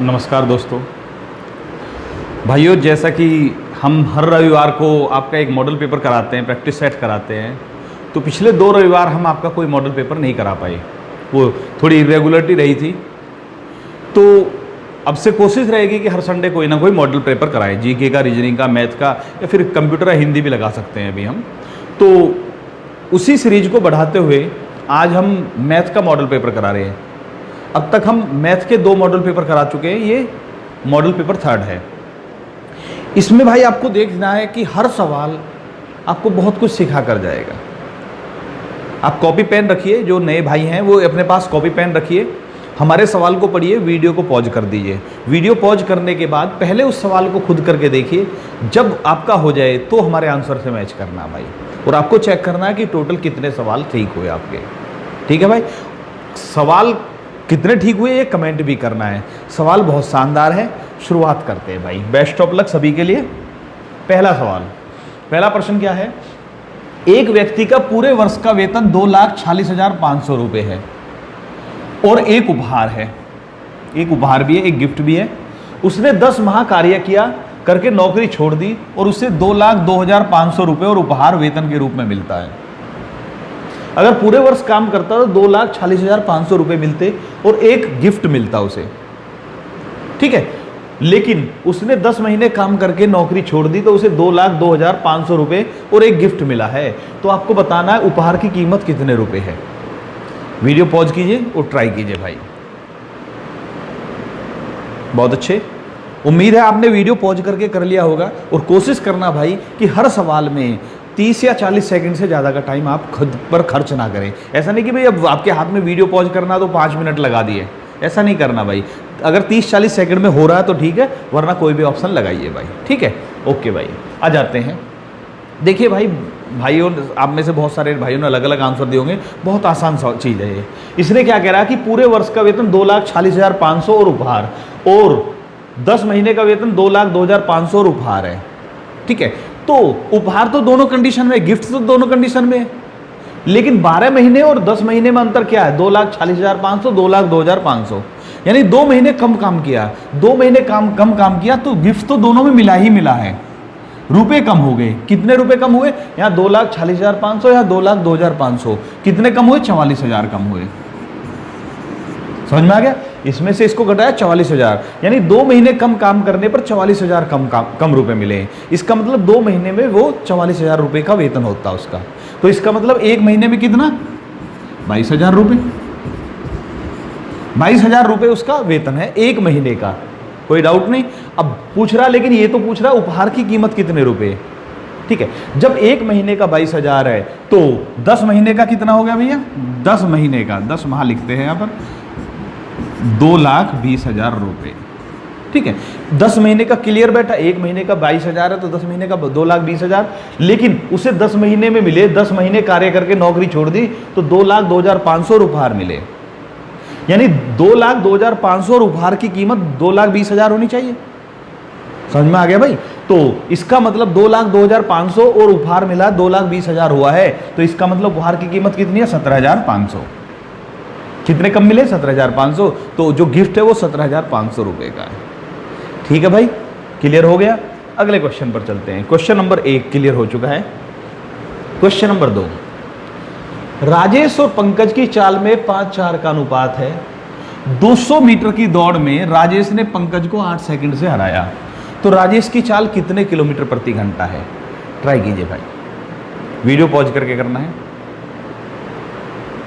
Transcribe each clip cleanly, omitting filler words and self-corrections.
नमस्कार दोस्तों, भाइयों, जैसा कि हम हर रविवार को आपका एक मॉडल पेपर कराते हैं, प्रैक्टिस सेट कराते हैं। तो पिछले 2 रविवार हम आपका कोई मॉडल पेपर नहीं करा पाए, वो थोड़ी इरेगुलरिटी रही थी। तो अब से कोशिश रहेगी कि हर संडे कोई ना कोई मॉडल पेपर कराए, जीके का, रीजनिंग का, मैथ का, या फिर कंप्यूटर या हिंदी भी लगा सकते हैं अभी हम। तो उसी सीरीज को बढ़ाते हुए आज हम मैथ का मॉडल पेपर करा रहे हैं। अब तक हम मैथ के 2 मॉडल पेपर करा चुके हैं, ये मॉडल पेपर 3rd है। इसमें भाई आपको देखना है कि हर सवाल आपको बहुत कुछ सिखा कर जाएगा। आप कॉपी पेन रखिए, जो नए भाई हैं वो अपने पास कॉपी पेन रखिए, हमारे सवाल को पढ़िए, वीडियो को पॉज कर दीजिए। वीडियो पॉज करने के बाद पहले उस सवाल को खुद करके देखिए, जब आपका हो जाए तो हमारे आंसर से मैच करना भाई, और आपको चेक करना है कि टोटल कितने सवाल ठीक हुए आपके। ठीक है भाई, सवाल कितने ठीक हुए ये कमेंट भी करना है। सवाल बहुत शानदार है, शुरुआत करते हैं भाई। बेस्ट ऑफ लक सभी के लिए। पहला सवाल, पहला प्रश्न क्या है? एक व्यक्ति का पूरे वर्ष का वेतन 2,46,500 रुपये है और एक उपहार है। एक उपहार भी है, एक गिफ्ट भी है। उसने 10 माह कार्य किया करके नौकरी छोड़ दी और उसे 2,02,500 रुपये और उपहार वेतन के रूप में मिलता है। अगर पूरे वर्ष काम करता तो 2,46,500 रुपये मिलते और एक गिफ्ट मिलता उसे। ठीक है, लेकिन उसने 10 महीने काम करके नौकरी छोड़ दी तो उसे 2,02,500 रुपये और एक गिफ्ट मिला है। तो आपको बताना है उपहार की कीमत कितने रुपए है। वीडियो पॉज कीजिए और ट्राई कीजिए भाई। बहुत अच्छे, उम्मीद है आपने वीडियो पॉज करके कर लिया होगा। और कोशिश करना भाई कि हर सवाल में 30 या 40 सेकंड से ज़्यादा का टाइम आप खुद पर खर्च ना करें। ऐसा नहीं कि भाई अब आपके हाथ में वीडियो पॉज करना तो 5 मिनट लगा दिए, ऐसा नहीं करना भाई। अगर 30-40 सेकंड में हो रहा है तो ठीक है, वरना कोई भी ऑप्शन लगाइए भाई। ठीक है, ओके भाई, आ जाते हैं। देखिए भाई, भाइयों आप में से बहुत सारे भाइयों ने अलग अलग आंसर दिए होंगे। बहुत आसान चीज़ है ये। इसने क्या कह रहा है कि पूरे वर्ष का वेतन 2,46,500 और उपहार, और 10 महीने का वेतन 2,02,500 और उपहार है। ठीक है, तो उपहार तो दोनों कंडीशन में, गिफ्ट तो दोनों कंडीशन में है, लेकिन 12 महीने और 10 महीने में अंतर क्या है? 2,46,500, 2,02,500, यानी 2 महीने कम काम किया। 2 महीने कम काम किया तो गिफ्ट तो दोनों में मिला ही मिला है, रुपए कम हो गए। कितने रुपए कम हुए? यहाँ 2,46,500 या 2,02,500, कितने कम हुए? 44,000 कम हुए। समझ में आ गया? इसमें से इसको घटाया 44,000, यानी 2 महीने कम काम करने पर 44,000 कम रुपए मिले। इसका मतलब 2 महीने में वो 44,000 रुपये का वेतन होता उसका। तो इसका मतलब 1 महीने में कितना? 22,000 रुपये। 22,000 रुपये उसका वेतन है 1 महीने का, कोई डाउट नहीं। अब पूछ रहा, लेकिन ये तो पूछ रहा उपहार की कीमत कितने रुपए। ठीक है, जब 1 महीने का 22,000 है तो 10 महीने का कितना हो गया भैया? 10 महीने का, 10 माह लिखते हैं यहाँ पर, 2,20,000 रुपये। ठीक है, 10 महीने का क्लियर बैठा। 1 महीने का 22,000 है तो 10 महीने का 2,20,000, लेकिन उसे 10 महीने में मिले, 10 महीने कार्य करके नौकरी छोड़ दी तो 2,02,500 उपहार मिले, यानी 2,02,500 और उपहार की कीमत 2,20,000 होनी चाहिए। समझ में आ गया भाई? तो इसका मतलब 2,02,500 और उपहार मिला 2,20,000 हुआ है। तो इसका मतलब उपहार की कीमत कितनी है? 17,500। कितने कम मिले? 17,500। तो जो गिफ्ट है वो 17,500 रुपये का है। ठीक है भाई, क्लियर हो गया? अगले क्वेश्चन पर चलते हैं। क्वेश्चन नंबर 1 क्लियर हो चुका है। क्वेश्चन नंबर 2, राजेश और पंकज की चाल में 5:4 का अनुपात है। 200 मीटर की दौड़ में राजेश ने पंकज को 8 सेकंड से हराया, तो राजेश की चाल कितने किलोमीटर प्रति घंटा है? ट्राई कीजिए भाई, वीडियो पॉज करके करना है।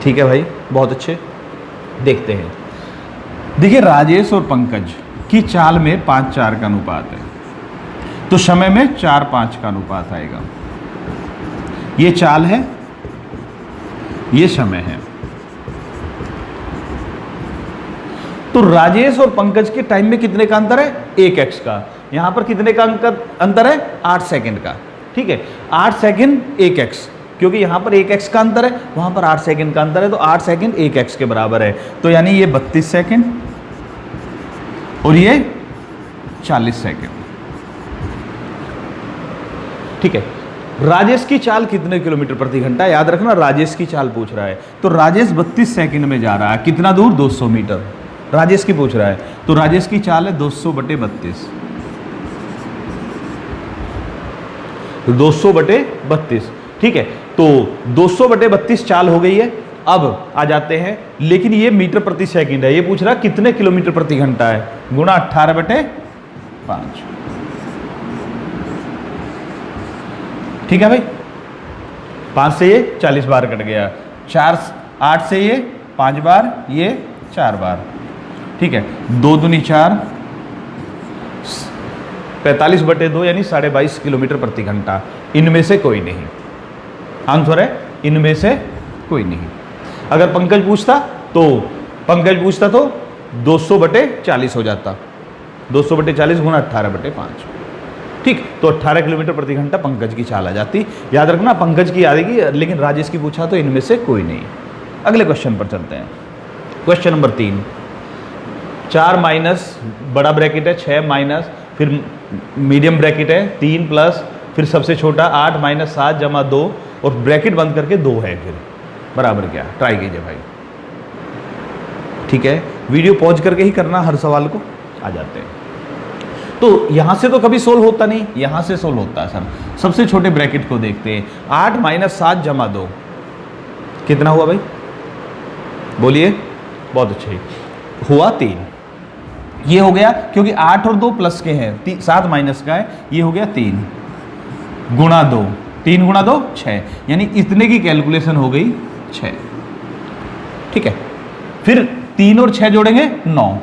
ठीक है भाई, बहुत अच्छे। देखते हैं। देखिए, राजेश और पंकज की चाल में 5:4 का अनुपात है, तो समय में 4:5 का अनुपात आएगा। ये चाल है, ये समय है। तो राजेश और पंकज के टाइम में कितने का अंतर है? 1x का। यहां पर कितने का अंतर है? 8 सेकंड का। ठीक है, 8 सेकंड 1x, क्योंकि यहां पर 1x का अंतर है, वहां पर 8 सेकंड का अंतर है, तो 8 सेकंड 1x के बराबर है। तो यानी ये 32 सेकंड और ये 40 सेकंड। ठीक है, राजेश की चाल कितने किलोमीटर प्रति घंटा? याद रखना, राजेश की चाल पूछ रहा है, तो राजेश 32 सेकंड में जा रहा है। कितना दूर? 200 मीटर। राजेश की पूछ रहा है। तो राजेश की चाल है 200/32, 200/32, ठीक है। तो 200/32 चाल हो गई है। अब आ जाते हैं, लेकिन ये मीटर प्रति सेकंड है, ये पूछ रहा कितने किलोमीटर प्रति घंटा है, गुणा 18/5, ठीक है भाई। 5 से ये 40 बार कट गया, 4 8 से ये 5 बार, ये 4 बार, ठीक है। 2 दूनी 4, 45/2 यानी 22.5 किलोमीटर प्रति घंटा। इनमें से कोई नहीं, आंसर है इनमें से कोई नहीं। अगर पंकज पूछता तो 200/40 हो जाता, 200/40 गुणा 18/5, ठीक। तो 18 किलोमीटर प्रति घंटा पंकज की चाल आ जाती। याद रखना पंकज की आएगी, लेकिन राजेश की पूछा तो इनमें से कोई नहीं। अगले क्वेश्चन पर चलते हैं। क्वेश्चन नंबर 3, 4 माइनस बड़ा ब्रैकेट है 6 माइनस, फिर मीडियम ब्रैकेट है 3 प्लस, फिर सबसे छोटा 8 माइनस 7 जमा 2 और ब्रैकेट बंद करके 2 है, फिर बराबर क्या। ट्राई कीजिए भाई, ठीक है। वीडियो पॉज करके ही करना, हर सवाल को आ जाते हैं। तो यहां से तो कभी सोल्व होता नहीं, यहां से सोल्व होता है सर। सबसे छोटे ब्रैकेट को देखते हैं, 8 माइनस 7 जमा 2 कितना हुआ भाई, बोलिए। बहुत अच्छे, हुआ 3। ये हो गया क्योंकि 8 और 2 प्लस के हैं, 7 माइनस का है, ये हो गया 3 गुणा 2, 3 गुणा 2 6, यानी इतने की कैलकुलेशन हो गई 6, ठीक है। फिर 3 और 6 जोड़ेंगे 9,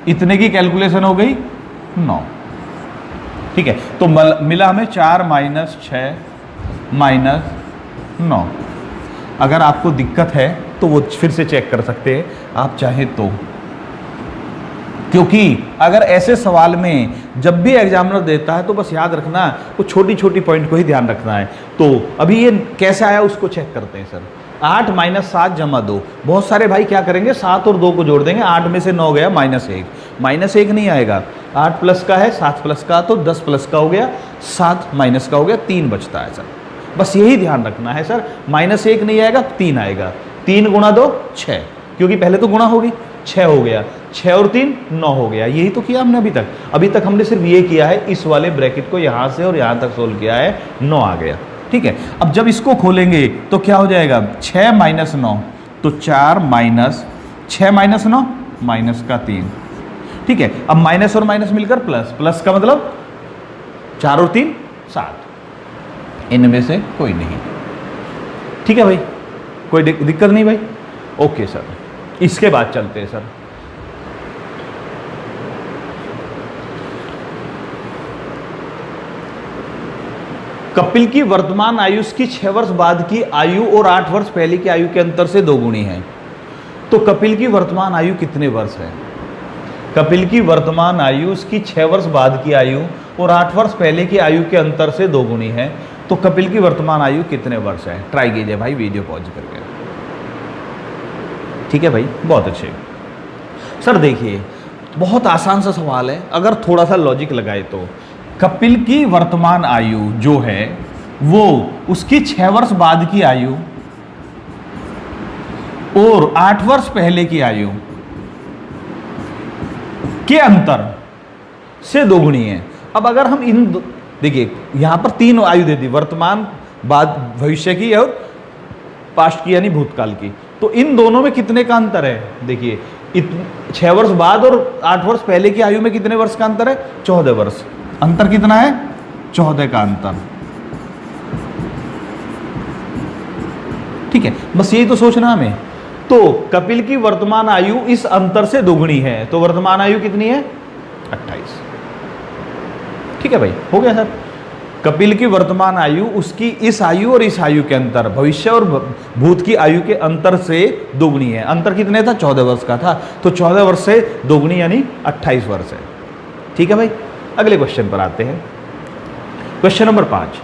इतने की कैलकुलेशन हो गई 9, ठीक है। तो मिला हमें 4 माइनस 6 माइनस 9। अगर आपको दिक्कत है तो वो फिर से चेक कर सकते हैं आप चाहे तो, क्योंकि अगर ऐसे सवाल में जब भी एग्जामिनर देता है तो बस याद रखना वो छोटी छोटी पॉइंट को ही ध्यान रखना है। तो अभी ये कैसे आया उसको चेक करते हैं सर। 8 माइनस 7 जमा 2, बहुत सारे भाई क्या करेंगे 7 और 2 को जोड़ देंगे, 8 में से 9 गया -1, -1 नहीं आएगा, 8 प्लस का है 7 प्लस का, तो 10 प्लस का हो गया, 7 माइनस का हो गया, 3 बचता है सर। बस यही ध्यान रखना है सर, -1 नहीं आएगा 3 आएगा, 3 गुणा 2 6, क्योंकि पहले तो गुणा होगी, 6 हो गया, 6 और 3 9 हो गया। यही तो किया हमने अभी तक हमने सिर्फ ये किया है, इस वाले ब्रैकेट को यहाँ से और यहाँ तक सोल्व किया है, 9 आ गया, ठीक है। अब जब इसको खोलेंगे तो क्या हो जाएगा, 6 माइनस 9, तो 4 माइनस 6 माइनस 9 माइनस का 3, ठीक है। अब माइनस और माइनस मिलकर प्लस, प्लस का मतलब 4 और 3 7, इनमें से कोई नहीं, ठीक है भाई, कोई दिक्कत नहीं भाई। ओके सर, इसके बाद चलते हैं सर। कपिल की वर्तमान आयु उसकी 6 वर्ष बाद की आयु और 8 वर्ष पहले की आयु के अंतर से दोगुनी है। तो कपिल की वर्तमान आयु कितने वर्ष है? कपिल की वर्तमान आयु उसकी 6 वर्ष बाद की आयु और 8 वर्ष पहले की आयु के अंतर से दोगुनी है। तो कपिल की वर्तमान आयु कितने वर्ष है? ट्राई कीजिए भाई वीडियो पॉज करके, ठीक है भाई, बहुत अच्छे। सर देखिए बहुत आसान सा सवाल है, अगर थोड़ा सा लॉजिक लगाए तो कपिल की वर्तमान आयु जो है वो उसकी 6 वर्ष बाद की आयु और 8 वर्ष पहले की आयु के अंतर से दोगुनी है। अब अगर हम इन देखिए यहां पर 3 आयु दे दी, वर्तमान, बाद भविष्य की और पास्ट की यानी भूतकाल की, तो इन दोनों में कितने का अंतर है? देखिए 6 वर्ष बाद और 8 वर्ष पहले की आयु में कितने वर्ष का अंतर है? 14 वर्ष। अंतर कितना है? 14 का अंतर, ठीक है। बस यही तो सोचना हमें। तो कपिल की वर्तमान आयु इस अंतर से दोगुनी है, तो वर्तमान आयु कितनी है? 28, ठीक है भाई, हो गया सर। कपिल की वर्तमान आयु उसकी इस आयु और इस आयु के अंतर, भविष्य और भूत की आयु के अंतर से दोगुनी है। अंतर कितने था? 14 वर्ष का था, तो 14 वर्ष से दोगुनी यानी 28 वर्ष है, ठीक है भाई। अगले क्वेश्चन पर आते हैं। क्वेश्चन नंबर 5,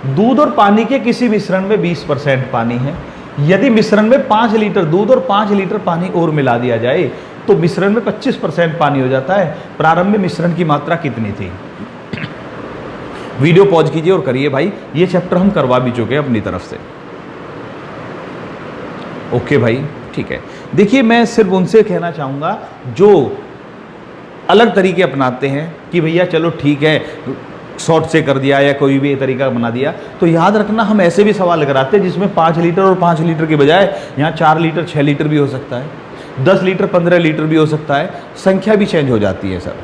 दूध और पानी के किसी मिश्रण में 20% पानी है। यदि मिश्रण में 5 लीटर दूध और 5 लीटर पानी और मिला दिया जाए तो मिश्रण में 25% पानी हो जाता है। प्रारंभ में मिश्रण की मात्रा कितनी थी? वीडियो पॉज कीजिए और करिए भाई, ये चैप्टर हम करवा भी चुके हैं अपनी तरफ से। ओके भाई, ठीक है। देखिए मैं सिर्फ उनसे कहना चाहूंगा जो अलग तरीके अपनाते हैं कि भैया चलो ठीक है शॉर्ट से कर दिया या कोई भी तरीका बना दिया, तो याद रखना हम ऐसे भी सवाल कराते हैं जिसमें 5 लीटर और 5 लीटर के बजाय यहाँ 4 लीटर 6 लीटर भी हो सकता है, 10 लीटर 15 लीटर भी हो सकता है, संख्या भी चेंज हो जाती है सर।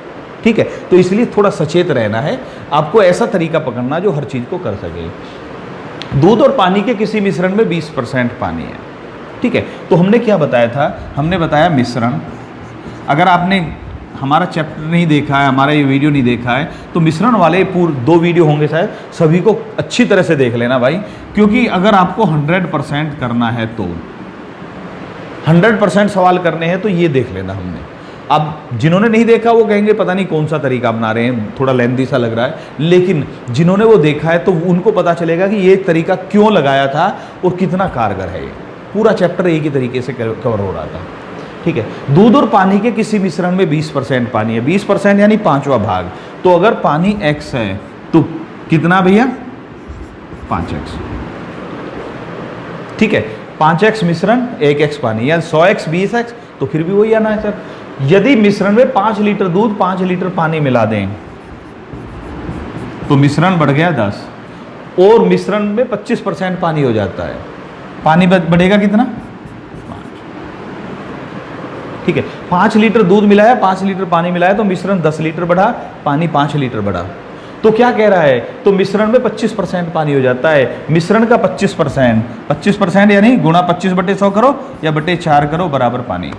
ठीक है, तो इसलिए थोड़ा सचेत रहना है, आपको ऐसा तरीका पकड़ना जो हर चीज़ को कर सके। दूध और पानी के किसी मिश्रण में 20% पानी है। ठीक है, तो हमने क्या बताया था, हमने बताया मिश्रण। अगर आपने हमारा चैप्टर नहीं देखा है, हमारा ये वीडियो नहीं देखा है, तो मिश्रण वाले 2 वीडियो होंगे शायद, सभी को अच्छी तरह से देख लेना भाई, क्योंकि अगर आपको 100% करना है तो 100% सवाल करने हैं तो ये देख लेना हमने। अब जिन्होंने नहीं देखा वो कहेंगे पता नहीं कौन सा तरीका अपना रहे हैं, थोड़ा लेंथी सा लग रहा है, लेकिन जिन्होंने वो देखा है तो उनको पता चलेगा कि ये तरीका क्यों लगाया था और कितना कारगर है। ये पूरा चैप्टर एक ही तरीके से कवर हो रहा था। ठीक है, दूध और पानी के किसी मिश्रण में 20% पानी है, 20% यानी 5वां भाग। तो अगर पानी x है तो कितना भैया 5x। ठीक है, 5x मिश्रण 1x पानी, या 100x 20x, तो फिर भी वही आना है सर। यदि मिश्रण में 5 लीटर दूध 5 लीटर पानी मिला दें तो मिश्रण बढ़ गया 10, और मिश्रण में 25% पानी हो जाता है, पानी बढ़ेगा कितना 5। ठीक है, 5 लीटर दूध मिलाया 5 लीटर पानी मिलाया तो मिश्रण 10 लीटर बढ़ा, पानी 5 लीटर बढ़ा। तो क्या कह रहा है, तो मिश्रण में 25% पानी हो जाता है। मिश्रण का 25% यानी गुणा 25/100 करो या बटे 4 करो बराबर पानी।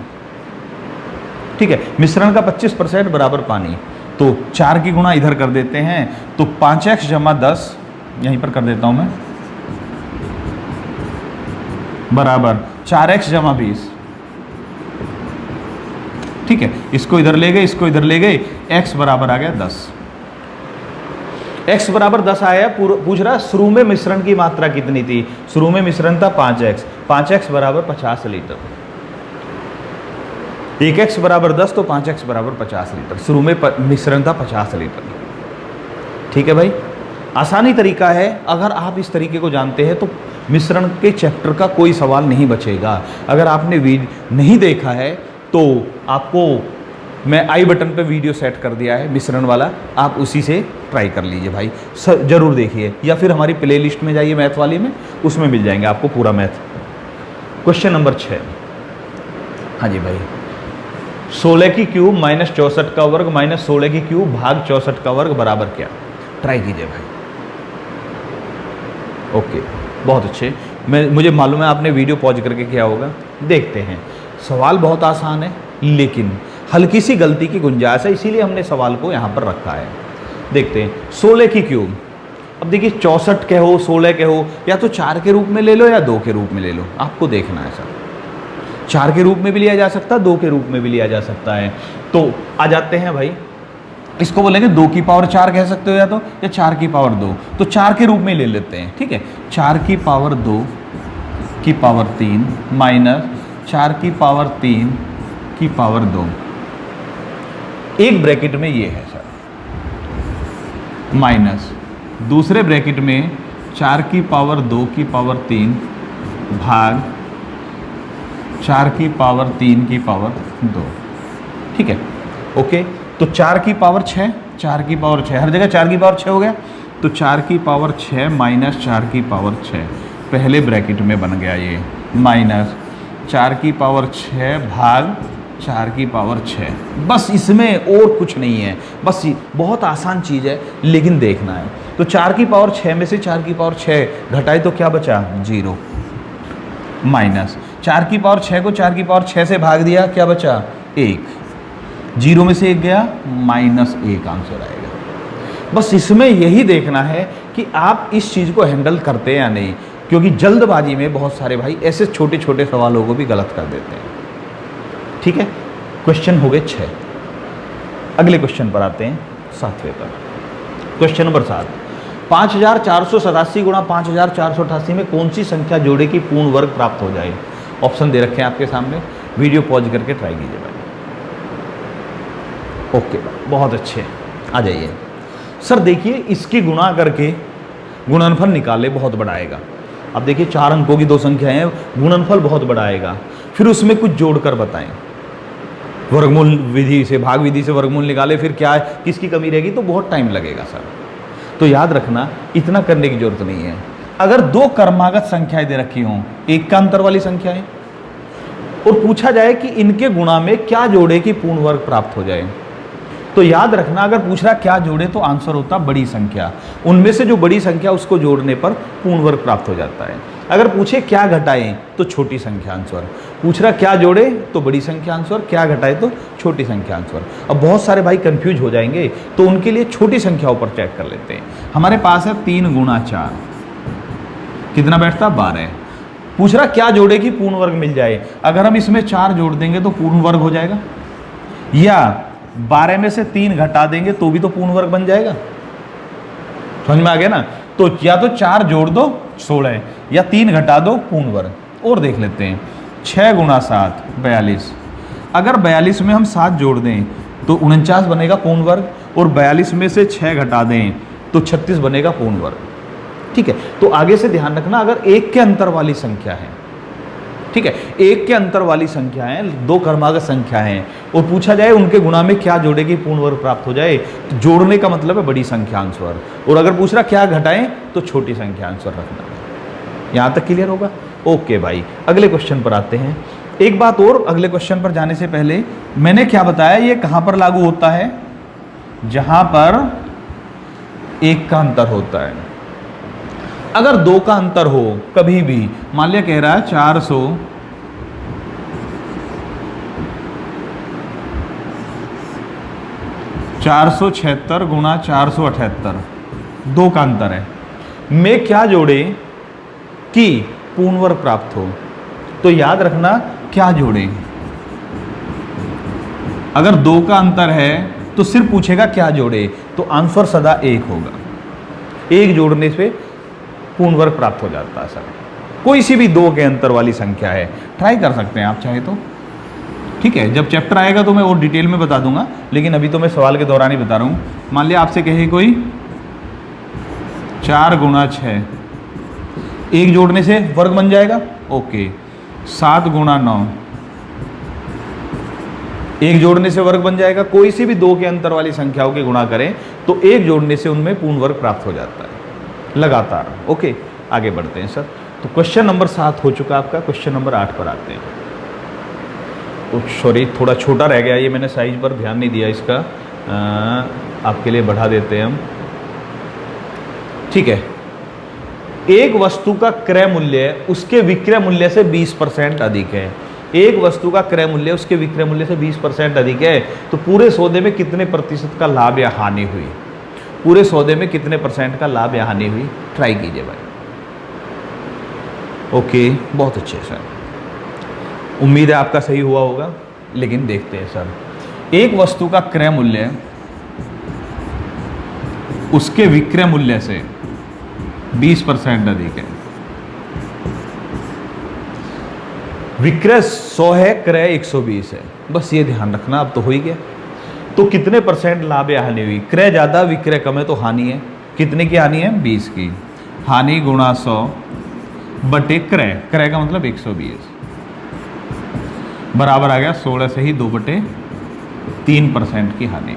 ठीक है, मिश्रण का 25% बराबर पानी, तो 4 की गुणा इधर कर देते हैं, तो 5x जमा 10 यहीं पर कर देता हूं मैं, बराबर 4x जमा 20। ठीक है, इसको इधर ले गए, इसको इधर ले गए, x बराबर आ गया 10। x बराबर 10 आया। पूछ रहा शुरू में मिश्रण की मात्रा कितनी थी, शुरू में मिश्रण था 5x, 5x बराबर 50 लीटर। 1x बराबर 10 तो 5x बराबर 50 लीटर, शुरू में मिश्रण था 50 लीटर। ठीक है भाई, आसानी तरीका है। अगर आप इस तरीके को जानते हैं तो मिश्रण के चैप्टर का कोई सवाल नहीं बचेगा। अगर आपने नहीं देखा है तो आपको मैं आई बटन पे वीडियो सेट कर दिया है मिश्रण वाला, आप उसी से ट्राई कर लीजिए भाई, जरूर देखिए, या फिर हमारी प्ले लिस्ट में जाइए मैथ वाली में, उसमें मिल जाएंगे आपको पूरा मैथ। Question number 6। हाँ जी भाई, 16 की क्यूब माइनस 64 का वर्ग माइनस 16 की क्यूब भाग 64 का वर्ग बराबर क्या। ट्राई कीजिए भाई। ओके, बहुत अच्छे। मुझे मालूम है आपने वीडियो पॉज करके किया होगा। देखते हैं, सवाल बहुत आसान है लेकिन हल्की सी गलती की गुंजाइश है, इसीलिए हमने सवाल को यहाँ पर रखा है। देखते हैं 16 की क्यूब। अब देखिए 64 के हो 16 के हो, या तो 4 के रूप में ले लो या 2 के रूप में ले लो, आपको देखना है सर। 4 के रूप में भी लिया जा सकता है, 2 के रूप में भी लिया जा सकता है। तो आ जाते हैं भाई, इसको बोलेंगे 2 की पावर 4 कह सकते हो, या 4 की पावर 2, तो 4 के रूप में ले लेते हैं। ठीक है, 4 की पावर 2 की पावर 3 माइनस 4 की पावर 3 की पावर 2, एक ब्रैकेट में ये है सर, माइनस दूसरे ब्रैकेट में 4 की पावर 2 की पावर 3 भाग 4 की पावर 3 की पावर 2। ठीक है, ओके। तो 4 की पावर 6, 4 की पावर 6, हर जगह 4 की पावर 6 हो गया, तो 4 की पावर 6 माइनस 4 की पावर 6 पहले ब्रैकेट में बन गया ये, माइनस 4 की पावर 6 भाग 4 की पावर 6। बस इसमें और कुछ नहीं है, बस बहुत आसान चीज़ है लेकिन देखना है। तो 4 की पावर 6 में से 4 की पावर 6 घटाए तो क्या बचा 0, माइनस 4 की पावर 6 को 4 की पावर 6 से भाग दिया, क्या बचा 1, 0 में से 1 गया, -1 आंसर आएगा। बस इसमें यही देखना है कि आप इस चीज़ को हैंडल करते हैं या नहीं, क्योंकि जल्दबाजी में बहुत सारे भाई ऐसे छोटे छोटे सवालों को भी गलत कर देते हैं। ठीक है, क्वेश्चन हो गए 6। अगले क्वेश्चन पर आते हैं 7वें पर। क्वेश्चन नंबर 7, 5487 गुणा 5488 में कौन सी संख्या जोड़े की पूर्ण वर्ग प्राप्त हो जाए। ऑप्शन दे रखे हैं आपके सामने, वीडियो पॉज करके ट्राई कीजिए भाई। ओके, बहुत अच्छे, आ जाइए सर। देखिए इसकी गुणा करके गुणनफल निकाले, बहुत बड़ा आएगा। अब देखिए 4 अंकों की 2 संख्याएं हैं, गुणनफल बहुत बड़ा आएगा, फिर उसमें कुछ जोड़कर बताएं। वर्गमूल विधि से, भाग विधि से वर्गमूल निकाले, फिर क्या है, किसकी कमी रहेगी, तो बहुत टाइम लगेगा सर। तो याद रखना इतना करने की जरूरत नहीं है। अगर दो क्रमागत संख्याएं दे रखी हों, एक का अंतर वाली संख्याएं, और पूछा जाए कि इनके गुणा में क्या जोड़े कि पूर्ण वर्ग प्राप्त हो जाए, तो याद रखना अगर पूछ रहा क्या जोड़े तो आंसर होता बड़ी संख्या। उनमें से जो बड़ी संख्या उसको जोड़ने पर पूर्ण वर्ग प्राप्त हो जाता है। अगर पूछे क्या घटाएं तो छोटी संख्या आंसर। पूछ रहा क्या जोड़े तो बड़ी संख्या आंसर, क्या घटाए तो छोटी संख्या आंसर। अब बहुत सारे भाई कंफ्यूज हो जाएंगे, तो उनके लिए छोटी संख्याओं पर चेक कर लेते हैं। हमारे पास है 3 गुणा 4, कितना बैठता 12। पूछ रहा क्या जोड़े कि पूर्ण वर्ग मिल जाए। अगर हम इसमें 4 जोड़ देंगे तो पूर्ण वर्ग हो जाएगा, या 12 में से 3 घटा देंगे तो भी तो पूर्ण वर्ग बन जाएगा। समझ में आ गया ना। तो या तो 4 जोड़ दो 16, या 3 घटा दो पूर्ण वर्ग। और देख लेते हैं 6 गुणा 7 42। अगर 42 में हम 7 जोड़ दें तो 49 बनेगा पूर्ण वर्ग, और 42 में से 6 घटा दें तो 36 बनेगा पूर्ण वर्ग। ठीक है, तो आगे से ध्यान रखना अगर एक के अंतर वाली संख्या है, ठीक है, एक के अंतर वाली संख्या है, दो क्रमागत संख्या है, और पूछा जाए उनके गुणा में क्या जोड़ेगी पूर्ण वर्ग प्राप्त हो जाए, तो जोड़ने का मतलब है बड़ी संख्या आंसर। और अगर पूछ रहा क्या घटाएं तो छोटी संख्या आंसर रखना। यहां तक क्लियर होगा। ओके भाई, अगले क्वेश्चन पर आते हैं। एक बात और, अगले क्वेश्चन पर जाने से पहले मैंने क्या बताया, ये कहां पर लागू होता है, जहां पर एक का अंतर होता है। अगर 2 का अंतर हो कभी भी, मान लिया कह रहा है 476 गुणा 478, 2 का अंतर है, में क्या जोड़े कि पूर्ण वर्ग प्राप्त हो। तो याद रखना क्या जोड़े, अगर 2 का अंतर है तो सिर्फ पूछेगा क्या जोड़े, तो आंसर सदा 1 होगा। 1 जोड़ने से पूर्ण वर्ग प्राप्त हो जाता है सर। कोई सी भी 2 के अंतर वाली संख्या है, ट्राई कर सकते हैं आप चाहे तो। ठीक है, जब चैप्टर आएगा तो मैं और डिटेल में बता दूंगा, लेकिन अभी तो मैं सवाल के दौरान ही बता रहा हूं। मान लिया आपसे कहे कोई 4 गुणा 6, 1 जोड़ने से वर्ग बन जाएगा, ओके। 7 गुणा 9, 1 जोड़ने से वर्ग बन जाएगा। कोई सी भी 2 के अंतर वाली संख्याओं के गुणा करें तो 1 जोड़ने से उनमें पूर्ण वर्ग प्राप्त हो जाता है लगातार। ओके, आगे बढ़ते हैं सर। तो क्वेश्चन नंबर 7 हो चुका आपका, क्वेश्चन नंबर 8 पर आते हैं। तो सॉरी थोड़ा छोटा रह गया ये, मैंने साइज पर ध्यान नहीं दिया इसका, आपके लिए बढ़ा देते हैं हम। ठीक है, एक वस्तु का क्रय मूल्य उसके विक्रय मूल्य से 20% अधिक है। एक वस्तु का क्रय मूल्य उसके विक्रय मूल्य से 20% अधिक है, तो पूरे सौदे में कितने प्रतिशत का लाभ या हानि हुई। पूरे सौदे में कितने % का लाभ या हानि हुई, ट्राई कीजिए भाई। ओके, बहुत अच्छे सर, उम्मीद है आपका सही हुआ होगा, लेकिन देखते हैं सर। एक वस्तु का क्रय मूल्य उसके विक्रय मूल्य से 20% अधिक है। विक्रय 100 है, क्रय 120 है, बस ये ध्यान रखना। अब तो हो ही गया। तो कितने % लाभ या हानि हुई, क्रय ज़्यादा विक्रय कम है तो हानि है। कितने की हानि है, 20 की। हानि गुणा 100 बटे क्रय, क्रय का मतलब 120, बराबर आ गया 16 से ही 2/3% की हानि।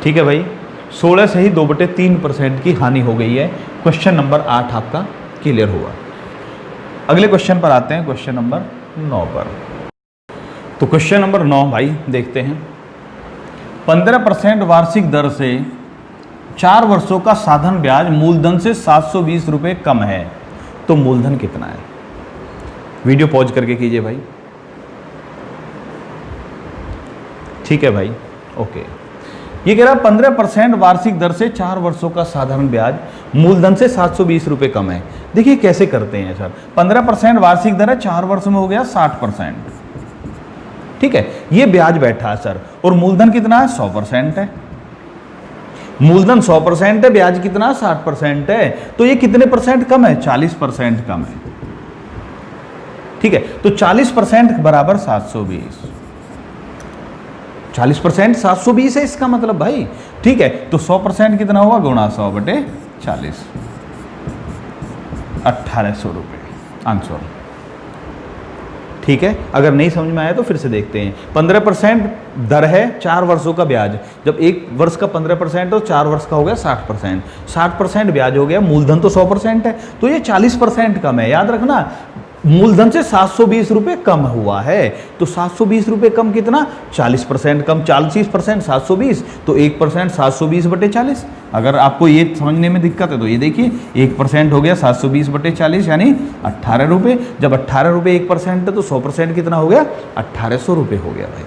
ठीक है भाई, 16 से ही 2/3% की हानि हो गई है। क्वेश्चन नंबर 8 आपका क्लियर हुआ। अगले क्वेश्चन पर आते हैं, क्वेश्चन नंबर 9 पर। तो क्वेश्चन नंबर 9 भाई देखते हैं। 15% वार्षिक दर से 4 वर्षों का साधन ब्याज मूलधन से 720 रुपये कम है, तो मूलधन कितना है। वीडियो पॉज करके कीजिए भाई। ठीक है भाई, ओके। ये कह रहा 15% वार्षिक दर से 4 वर्षों का साधारण ब्याज मूलधन से 720 रुपये कम है। देखिए कैसे करते हैं सर। 15% वार्षिक दर है, 4 वर्ष में हो गया 60%। ठीक है, ये ब्याज बैठा है सर, और मूलधन कितना है, 100% है। मूलधन 100% है, ब्याज कितना 60% है, तो ये कितने % कम है, 40% कम है। ठीक है, तो 40% बराबर 720, 40% 720 है इसका मतलब भाई। ठीक है, तो 100% कितना हुआ, गुणा 100 बटे 40, 1800 रुपये आंसर। ठीक है, अगर नहीं समझ में आया तो फिर से देखते हैं। 15% दर है 4 वर्षों का ब्याज। जब एक वर्ष का 15% तो 4 वर्ष का हो गया 60%। 60% ब्याज हो गया, मूलधन तो 100% है, तो ये 40% कम है। याद रखना, मूलधन से 720 रुपये कम हुआ है, तो 720 रुपये कम कितना, 40% कम। 40% 720, तो 1% 720/40। अगर आपको ये समझने में दिक्कत है तो ये देखिए, 1% हो गया 720/40 यानी 18 रुपये। जब 18 रुपये 1% है तो 100% कितना हो गया, 1800 रुपये हो गया भाई।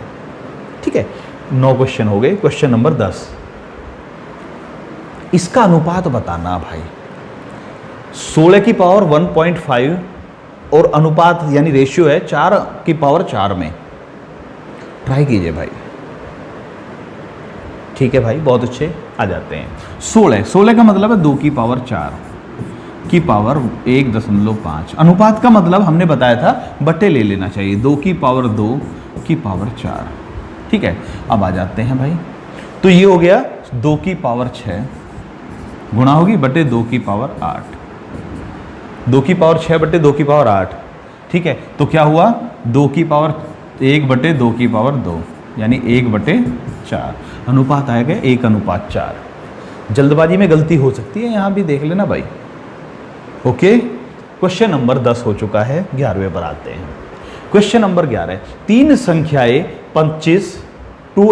ठीक है, 9 क्वेश्चन हो गए। क्वेश्चन नंबर 10, इसका अनुपात बताना भाई। 16 की पावर 1.5 और अनुपात यानी रेशियो है 4 की पावर 4 में। ट्राई कीजिए भाई। ठीक है भाई, बहुत अच्छे, आ जाते हैं। 16 का मतलब है 2 की पावर 4 की पावर 1.5। अनुपात का मतलब हमने बताया था बट्टे ले लेना चाहिए, 2 की पावर 2 की पावर 4। ठीक है, अब आ जाते हैं भाई। तो ये हो गया 2 की पावर 6 गुणा होगी बट्टे 2 की पावर 8। 2 की पावर 6 बट्टे 2 की पावर 8। ठीक है, तो क्या हुआ, 2 की पावर 1 बट्टे 2 की पावर 2 यानी 1/4। अनुपात आएगा 1:4। जल्दबाजी में गलती हो सकती है, यहां भी देख लेना भाई। ओके, क्वेश्चन नंबर 10 हो चुका है। 11वें पर आते हैं। क्वेश्चन नंबर 11, 3 संख्याएं 25, 2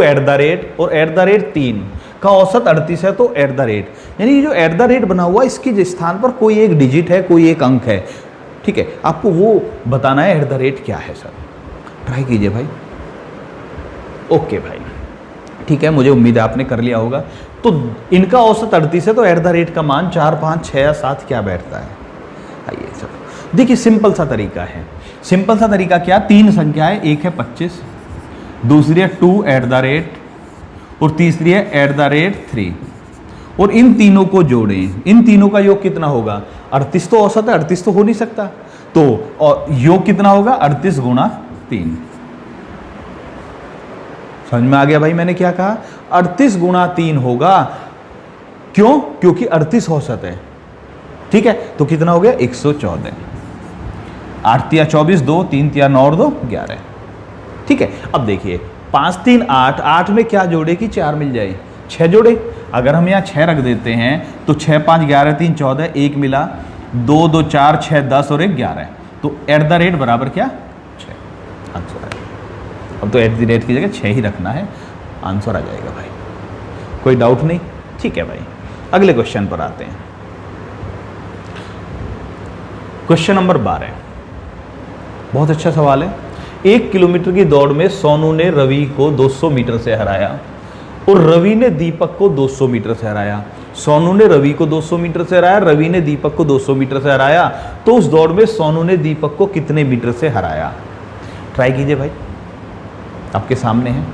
और @ 3 का औसत 38 है, तो @ यानी जो @ बना हुआ इसके स्थान पर कोई एक डिजिट है, कोई एक अंक है। ठीक है, आपको वो बताना है @ क्या है सर। ट्राई कीजिए भाई। ओके भाई, ठीक है, मुझे उम्मीद है आपने कर लिया होगा। तो इनका औसत 38 है, तो @ का मान 4, 5, 6 या 7 क्या बैठता है। आइए सर, देखिए सिंपल सा तरीका है। सिंपल सा तरीका क्या, 3 संख्याएं, एक है 25, दूसरी है 2 और तीसरी है @ 3, और इन तीनों को जोड़ें। इन तीनों का योग कितना होगा, 38 तो औसत है, 38 तो हो नहीं सकता, तो और योग कितना होगा, 38 × 3। समझ में आ गया भाई मैंने क्या कहा, 38 × 3 होगा। क्यों, क्योंकि 38 औसत है। ठीक है, तो कितना हो गया, 114। 8 × 24, 2, 3 × 9 और 2 11। ठीक है, अब देखिए 5, 3, 8, 8 में क्या जोड़े कि 4 मिल जाए, 6 जोड़े। अगर हम यहाँ 6 रख देते हैं तो 6, 5, 11, 3, 14, 1 मिला, 2, 2, 4, 6, 10 और 1 11। तो @ बराबर क्या, 6। आंसर आएगा। अब तो @ की जगह 6 ही रखना है, आंसर आ जाएगा भाई, कोई डाउट नहीं। ठीक है भाई, अगले क्वेश्चन पर आते हैं। क्वेश्चन नंबर 12, बहुत अच्छा सवाल है। 1 किलोमीटर की दौड़ में सोनू ने रवि को 200 मीटर से हराया और रवि ने दीपक को 200 मीटर से हराया। सोनू ने रवि को 200 मीटर से हराया, रवि ने दीपक को 200 मीटर से हराया, तो उस दौड़ में सोनू ने दीपक को कितने मीटर से हराया। ट्राई कीजिए भाई, आपके सामने है,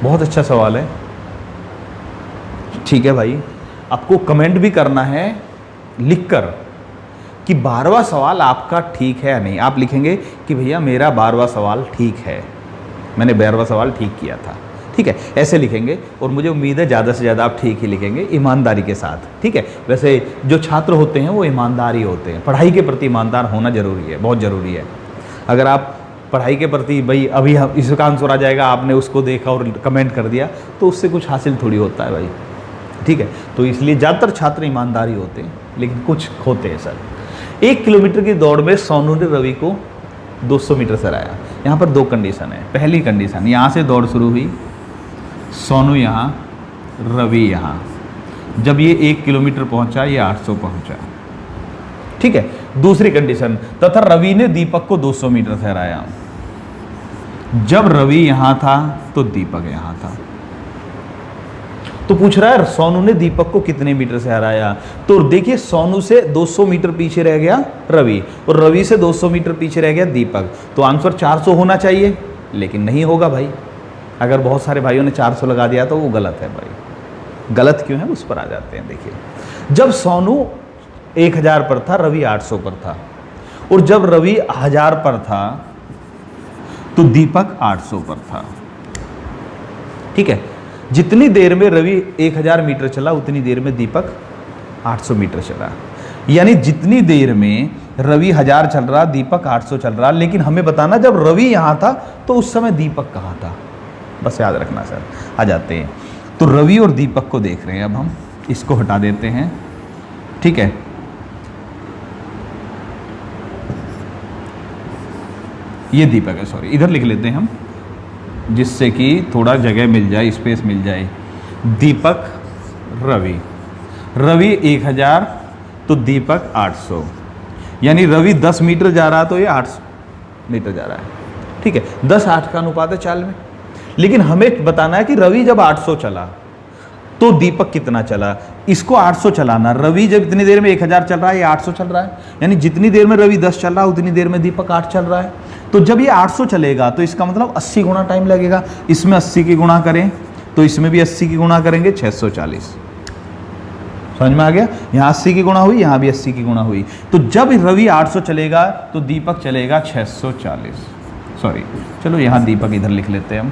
बहुत अच्छा सवाल है। ठीक है भाई, आपको कमेंट भी करना है लिखकर कि 12वां सवाल आपका ठीक है या नहीं। आप लिखेंगे कि भैया मेरा 12वां सवाल ठीक है, मैंने 12वां सवाल ठीक किया था। ठीक है, ऐसे लिखेंगे, और मुझे उम्मीद है ज़्यादा से ज़्यादा आप ठीक ही लिखेंगे, ईमानदारी के साथ। ठीक है, वैसे जो छात्र होते हैं वो ईमानदार ही होते हैं, पढ़ाई के प्रति ईमानदार होना जरूरी है, बहुत ज़रूरी है। अगर आप पढ़ाई के प्रति भाई अभी इसका आंसर आ जाएगा, आपने उसको देखा और कमेंट कर दिया, तो उससे कुछ हासिल थोड़ी होता है भाई। ठीक है, तो इसलिए ज़्यादातर छात्र ईमानदार ही होते हैं, लेकिन कुछ होते हैं सर। 1 किलोमीटर की दौड़ में सोनू ने रवि को 200 मीटर से हराया। यहाँ पर 2 कंडीशन है। पहली कंडीशन, यहाँ से दौड़ शुरू हुई, सोनू यहाँ, रवि यहाँ, जब ये 1 किलोमीटर पहुँचा, ये 800 पहुँचा। ठीक है, दूसरी कंडीशन, तथा रवि ने दीपक को 200 मीटर से हराया। जब रवि यहाँ था तो दीपक यहाँ था। तो पूछ रहा है सोनू ने दीपक को कितने मीटर से हराया। तो देखिए, सोनू से 200 मीटर पीछे रह गया रवि, और रवि से 200 मीटर पीछे रह गया दीपक। तो आंसर 400 होना चाहिए, लेकिन नहीं होगा भाई। अगर बहुत सारे भाइयों ने 400 लगा दिया तो वो गलत है भाई। गलत क्यों है, उस पर आ जाते हैं। देखिए, जब सोनू 1000 पर था, रवि 800 पर था, और जब रवि 1000 पर था तो दीपक 800 पर था। ठीक है, जितनी देर में रवि 1000 मीटर चला, उतनी देर में दीपक 800 मीटर चला। यानी जितनी देर में रवि 1000 चल रहा, दीपक 800 चल रहा, लेकिन हमें बताना जब रवि यहाँ था तो उस समय दीपक कहाँ था, बस याद रखना सर। आ जाते हैं, तो रवि और दीपक को देख रहे हैं, अब हम इसको हटा देते हैं, ठीक है। ये दीपक है, सॉरी, इधर लिख लेते हैं हम, जिससे कि थोड़ा जगह मिल जाए, स्पेस मिल जाए। दीपक रवि, रवि 1000 तो दीपक 800, यानी रवि 10 मीटर जा रहा तो ये 800 मीटर जा रहा है, ठीक है। 10-8 का अनुपात है चाल में। लेकिन हमें बताना है कि रवि जब 800 चला तो दीपक कितना चला, इसको 800 चलाना। रवि जब इतनी देर में 1000 चल रहा है, ये 800 चल रहा है, यानी जितनी देर में रवि 10 चल रहा है उतनी देर में दीपक 8 चल रहा है। तो जब ये 800 चलेगा तो इसका मतलब 80 गुना टाइम लगेगा। इसमें 80 की गुणा करें तो इसमें भी 80 की गुणा करेंगे, 640। समझ में आ गया? यहाँ 80 की गुणा हुई, यहाँ भी 80 की गुणा हुई। तो जब रवि 800 चलेगा तो दीपक चलेगा 640। सॉरी, चलो यहाँ दीपक इधर लिख लेते हैं हम।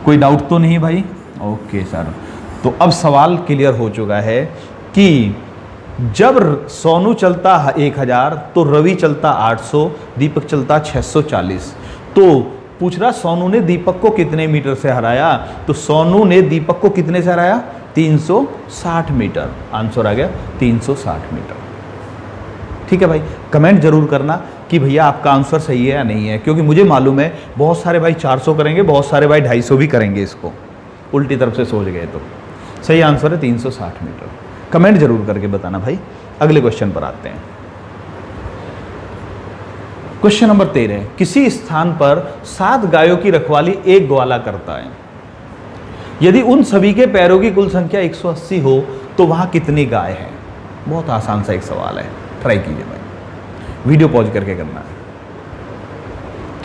कोई डाउट तो नहीं भाई? Okay sir. तो अब सवाल क्लियर हो चुका है कि जब सोनू चलता 1000 तो रवि चलता 800, दीपक चलता 640। तो पूछ रहा सोनू ने दीपक को कितने मीटर से हराया, तो सोनू ने दीपक को कितने से हराया, 360 मीटर। आंसर आ गया 360 मीटर। ठीक है भाई, कमेंट जरूर करना कि भैया आपका आंसर सही है या नहीं है, क्योंकि मुझे मालूम है बहुत सारे भाई 400 करेंगे, बहुत सारे भाई 250 भी करेंगे, इसको उल्टी तरफ से सोच गए। तो सही आंसर है 360 मीटर। कमेंट जरूर करके बताना भाई। अगले क्वेश्चन पर आते हैं। क्वेश्चन नंबर 13, किसी स्थान पर 7 गायों की रखवाली एक ग्वाला करता है। यदि उन सभी के पैरों की कुल संख्या 180 हो तो वहां कितनी गाय है। बहुत आसान सा एक सवाल है, ट्राई कीजिए भाई, वीडियो पॉज करके करना है।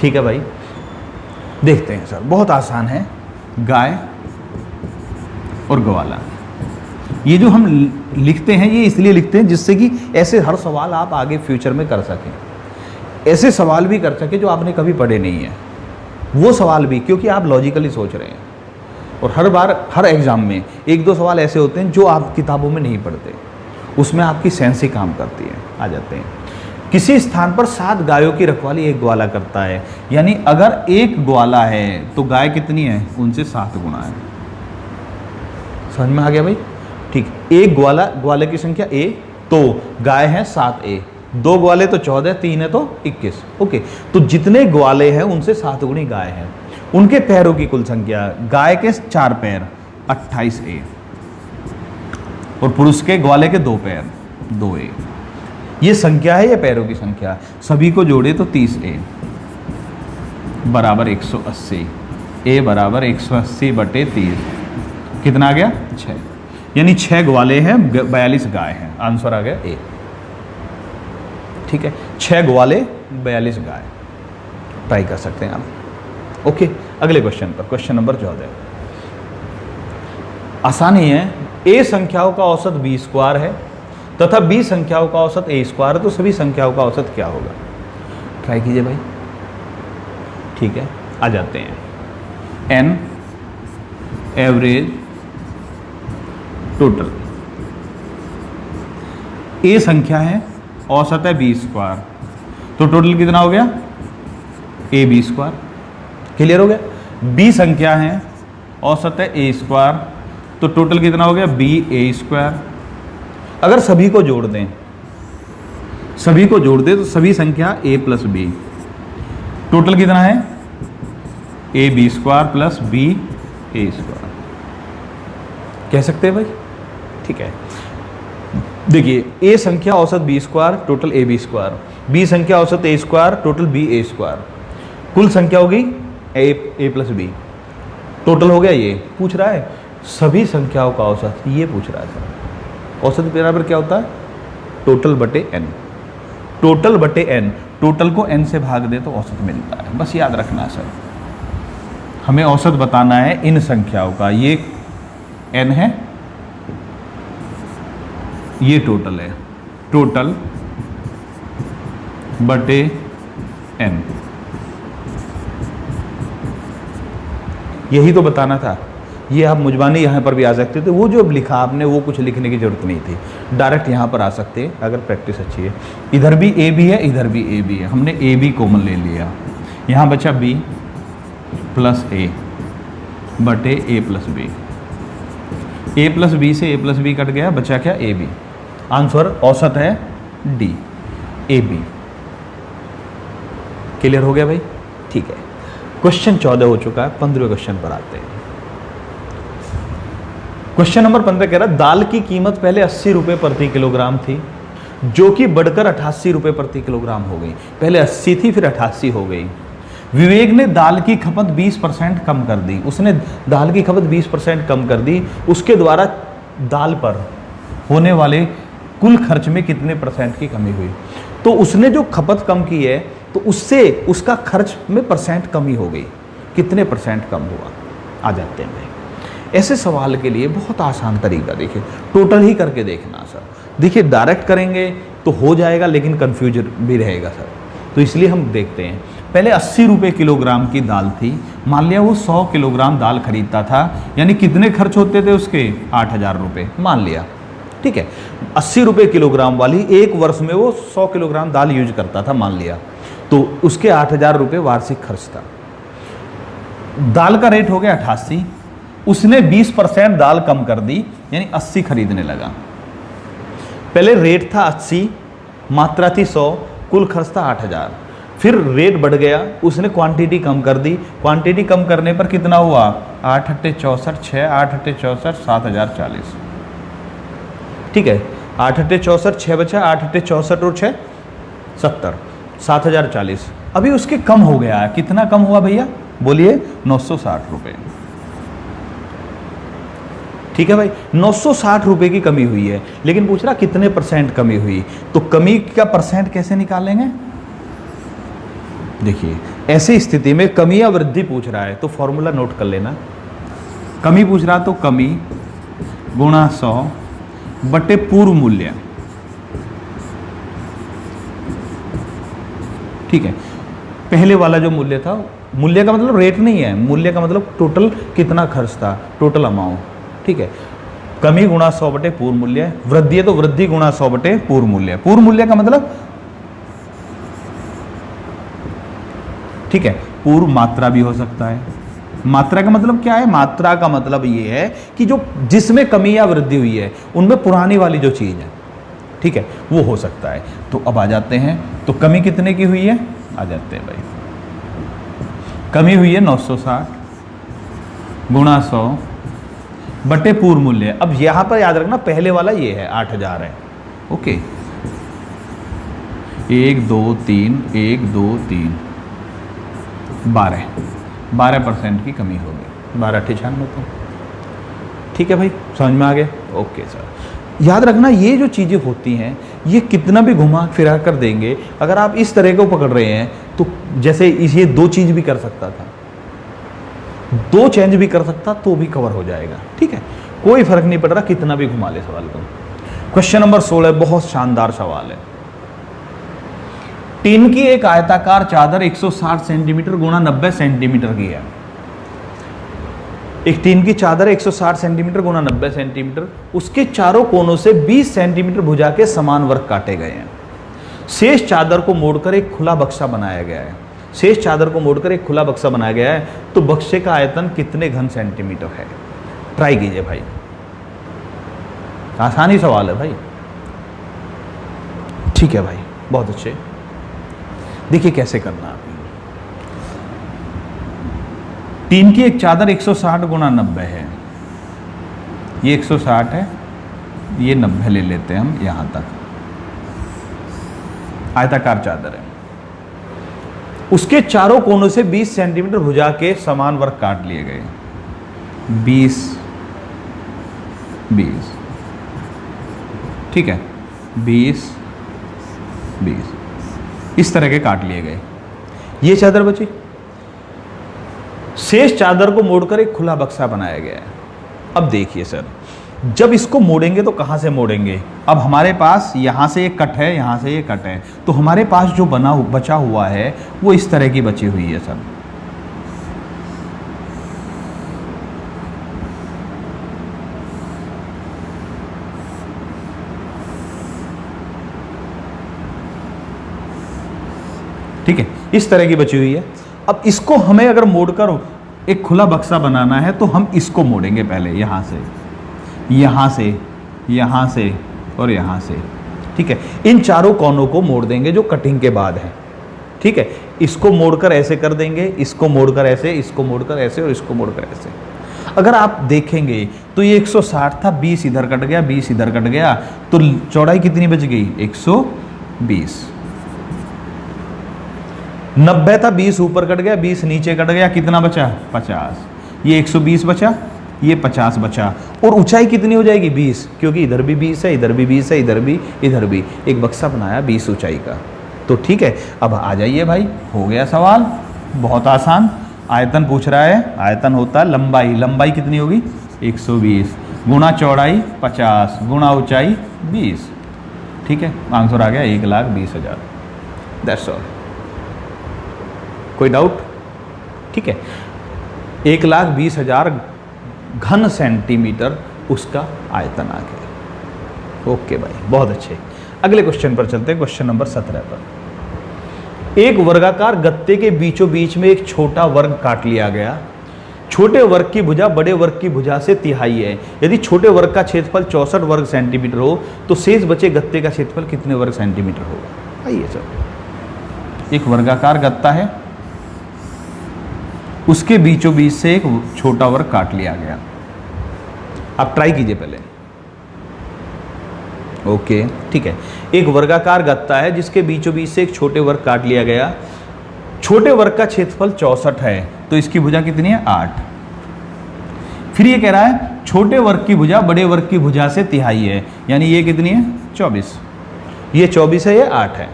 ठीक है भाई, देखते हैं सर, बहुत आसान है। गाय और ग्वाला, ये जो हम लिखते हैं ये इसलिए लिखते हैं जिससे कि ऐसे हर सवाल आप आगे फ्यूचर में कर सकें। ऐसे सवाल भी कर सके जो आपने कभी पढ़े नहीं है, वो सवाल भी, क्योंकि आप लॉजिकली सोच रहे हैं। और हर बार हर एग्जाम में 1-2 सवाल ऐसे होते हैं जो आप किताबों में नहीं पढ़ते, उसमें आपकी सेंस ही काम करती है। आ जाते हैं, किसी स्थान पर 7 गायों की रखवाली एक ग्वाला करता है, यानी अगर एक ग्वाला है तो गाय कितनी है, उनसे 7 गुना है। समझ में आ गया भाई? ठीक, एक ग्वाला, ग्वाले की संख्या A, तो गाय है 7A, 2 ग्वाले तो 14, 3 है तो 21। ओके, तो जितने ग्वाले हैं उनसे 7 गुनी गाय है। उनके पैरों की कुल संख्या, गाय के 4 पैर 28A, और पुरुष के ग्वाले के 2 पैर 2A। ये संख्या है, ये पैरों की संख्या। सभी को जोड़े तो 30A बराबर 180, A बराबर 180/30, कितना आ गया, 6। यानी 6 ग्वाले हैं, 42 गाय हैं। आंसर आ गया A। ठीक है, 6 ग्वाले 42 गाय, ट्राई कर सकते हैं आप। ओके, अगले क्वेश्चन पर, क्वेश्चन नंबर 14। आसानी है। A संख्याओं का औसत B² है तथा B संख्याओं का औसत A² है, तो सभी संख्याओं का औसत क्या होगा। ट्राई कीजिए भाई। ठीक है, आ जाते हैं। N एवरेज टोटल, A संख्या है, औसत है B², तो टोटल कितना हो गया, AB²। क्लियर हो गया? B संख्या है, औसत है A², तो टोटल कितना हो गया, BA²। अगर सभी को जोड़ दें, सभी को जोड़ दें तो सभी संख्या A + B, टोटल कितना है, AB² + BA²। कह सकते हैं भाई? ठीक है, देखिए, A संख्या औसत B², टोटल AB², B संख्या औसत A², टोटल BA², कुल संख्या होगी A + B, टोटल हो गया। ये पूछ रहा है सभी संख्याओं का औसत, ये पूछ रहा है सर। औसत बराबर क्या होता है, टोटल बटे n। टोटल बटे n, टोटल को n से भाग दे तो औसत मिलता है। बस याद रखना है सर, हमें औसत बताना है इन संख्याओं का। ये n है, ये टोटल है, टोटल बटे n, यही तो बताना था। ये आप मुजबानी यहाँ पर भी आ सकते थे, वो जो अब लिखा आपने वो कुछ लिखने की ज़रूरत नहीं थी, डायरेक्ट यहाँ पर आ सकते हैं अगर प्रैक्टिस अच्छी है। इधर भी ए बी है, इधर भी ए बी है, हमने ए बी कॉमन ले लिया, यहाँ बचा बी प्लस ए बटे ए प्लस बी, ए प्लस बी से ए प्लस बी कट गया, बचा क्या ए बी। आंसर औसत है डी, ए बी। क्लियर हो गया भाई? ठीक है, क्वेश्चन 14 हो चुका है, 15वें क्वेश्चन पर आते हैं। क्वेश्चन नंबर 15 कह रहा है दाल की कीमत पहले 80 रुपये प्रति किलोग्राम थी, जो कि बढ़कर 88 रुपये प्रति किलोग्राम हो गई। पहले 80 थी, फिर 88 हो गई। विवेक ने दाल की खपत 20% कम कर दी, उसने दाल की खपत 20% कम कर दी, उसके द्वारा दाल पर होने वाले कुल खर्च में कितने % की कमी हुई? तो उसने जो खपत कम की है तो उससे उसका खर्च में परसेंट कमी हो गई, कितने % कम हुआ? आ जाते हैं भाई। ऐसे सवाल के लिए बहुत आसान तरीका, देखिए टोटल ही करके देखना सर। देखिए डायरेक्ट करेंगे तो हो जाएगा, लेकिन कन्फ्यूजन भी रहेगा सर, तो इसलिए हम देखते हैं। पहले 80 रुपये किलोग्राम की दाल थी, मान लिया वो 100 किलोग्राम दाल खरीदता था, यानी कितने खर्च होते थे उसके? 8000 रुपये मान लिया, ठीक है। 80 रुपये किलोग्राम वाली एक वर्ष में वो 100 किलोग्राम दाल यूज करता था मान लिया, तो उसके 8000 रुपये वार्षिक खर्च था। दाल का रेट हो गया 88, उसने 20% दाल कम कर दी, यानी 80 खरीदने लगा। पहले रेट था 80, मात्रा थी 100, कुल खर्च था 8000। फिर रेट बढ़ गया, उसने क्वांटिटी कम कर दी, क्वांटिटी कम करने पर कितना हुआ? 8 अट्ठे 64, 6 8 अट्ठे 64, 7040, ठीक है। 8 अट्ठे 64, 6 बचा, 8 अट्ठे 64 और 6 70, 7040। अभी उसके कम हो गया है, कितना कम हुआ भैया? बोलिए 960 रुपये, ठीक है भाई। 960 रुपये की कमी हुई है, लेकिन पूछ रहा कितने % कमी हुई? तो कमी का % कैसे निकालेंगे? देखिए ऐसी स्थिति में कमी या वृद्धि पूछ रहा है तो फॉर्मूला नोट कर लेना। कमी पूछ रहा तो कमी गुणा 100 बटे पूर्व मूल्य, ठीक है। पहले वाला जो मूल्य था, मूल्य का मतलब रेट नहीं है, मूल्य का मतलब टोटल कितना खर्च था, टोटल अमाउंट, ठीक है। कमी गुणा 100 बटे पूर्व मूल्य, वृद्धि है तो वृद्धि गुणा 100 बटे पूर्व मूल्य। पूर्व मूल्य का मतलब, ठीक है, पूर्व मात्रा भी हो सकता है। मात्रा का मतलब क्या है? मात्रा का मतलब ये है कि जो जिसमें कमी या वृद्धि हुई है उनमें पुरानी वाली जो चीज़ है, ठीक है, वो हो सकता है। तो अब आ जाते हैं, तो कमी कितने की हुई है? आ जाते हैं भाई, कमी हुई है 960 गुणा 100 बटे पूर्व मूल्य। अब यहां पर याद रखना पहले वाला ये है 8000 है, ओके। 1 2 3 1 2 3 12% की कमी हो गई, 12 अट्ठे 96, ठीक है भाई, समझ में आ गया? Okay sir. याद रखना ये जो चीज़ें होती हैं ये कितना भी घुमा फिरा कर देंगे, अगर आप इस तरह को पकड़ रहे हैं तो जैसे ये 2 चीज़ भी कर सकता था, 2 चेंज भी कर सकता तो भी कवर हो जाएगा, ठीक है, कोई फर्क नहीं पड़ रहा कितना भी घुमा ले सवाल को। क्वेश्चन नंबर 16 बहुत शानदार सवाल है। टीन की एक आयताकार चादर 160 सेंटीमीटर गुणा 90 सेंटीमीटर की है। एक टीन की चादर 160 सेंटीमीटर गुणा 90 सेंटीमीटर, उसके चारों कोनों से 20 सेंटीमीटर भुजा के समान वर्ग काटे गए हैं। शेष चादर को मोड़कर एक खुला बक्सा बनाया गया है। शेष चादर को मोड़कर एक खुला बक्सा बनाया गया है, तो बक्से का आयतन कितने घन सेंटीमीटर है? ट्राई कीजिए भाई, आसानी सवाल है भाई, ठीक है भाई, बहुत अच्छे। देखिए कैसे करना है। टीन की एक चादर 160 गुणा 90 है, ये 160 है, ये 90 ले लेते हैं हम यहां तक। आयताकार चादर है, उसके चारों कोनों से 20 सेंटीमीटर भुजा के समान वर्ग काट लिए गए। 20 20, ठीक है, 20 20 इस तरह के काट लिए गए। ये चादर बची, शेष चादर को मोड़कर एक खुला बक्सा बनाया गया है। अब देखिए सर, जब इसको मोड़ेंगे तो कहां से मोड़ेंगे? अब हमारे पास यहां से एक कट है, यहां से एक कट है, तो हमारे पास जो बचा हुआ है वो इस तरह की बची हुई है सर। इस तरह की बची हुई है। अब इसको हमें अगर मोड़कर एक खुला बक्सा बनाना है तो हम इसको मोड़ेंगे पहले, यहाँ से, यहाँ से, यहाँ से और यहाँ से, ठीक है। इन चारों कोनों को मोड़ देंगे जो कटिंग के बाद है, ठीक है। इसको मोड़कर ऐसे कर देंगे, इसको मोड़कर ऐसे, इसको मोड़कर ऐसे और इसको मोड़कर ऐसे। अगर आप देखेंगे तो ये 160 था, 20 इधर कट गया, 20 इधर कट गया, तो चौड़ाई कितनी बच गई? 120। 90 था, 20 ऊपर कट गया, 20 नीचे कट गया, कितना बचा? 50। ये 120 बचा, ये 50 बचा, और ऊंचाई कितनी हो जाएगी? 20, क्योंकि इधर भी 20 है, इधर भी 20 है, इधर भी। एक बक्सा बनाया 20 ऊंचाई का। तो ठीक है, अब आ जाइए भाई, हो गया सवाल, बहुत आसान। आयतन पूछ रहा है, आयतन होता है लंबाई, लंबाई कितनी होगी? 120 गुणा चौड़ाई 50 गुणा ऊंचाई 20, ठीक है। आंसर आ गया 1,20,000। That's all. कोई डाउट? ठीक है, 1,20,000 घन सेंटीमीटर उसका आयतन आ गया। ओके भाई, बहुत अच्छे। अगले क्वेश्चन पर चलते हैं, क्वेश्चन नंबर 17 पर। एक वर्गाकार गत्ते के बीचों बीच में एक छोटा वर्ग काट लिया गया। छोटे वर्ग की भुजा बड़े वर्ग की भुजा से तिहाई है। यदि छोटे वर्ग का क्षेत्रफल 64 वर्ग सेंटीमीटर हो तो शेष बचे गत्ते का क्षेत्रफल कितने वर्ग सेंटीमीटर होगा? आइए सर, एक वर्गाकार गत्ता है, उसके बीचों बीच से एक छोटा वर्ग काट लिया गया। आप ट्राई कीजिए पहले। ओके, ठीक है। एक वर्गाकार गत्ता है जिसके बीचों बीच से एक छोटे वर्ग काट लिया गया। छोटे वर्ग का क्षेत्रफल 64 है, तो इसकी भुजा कितनी है? 8। फिर ये कह रहा है छोटे वर्ग की भुजा बड़े वर्ग की भुजा से तिहाई है, यानी ये कितनी है? 24। ये 24 है, ये 8 है।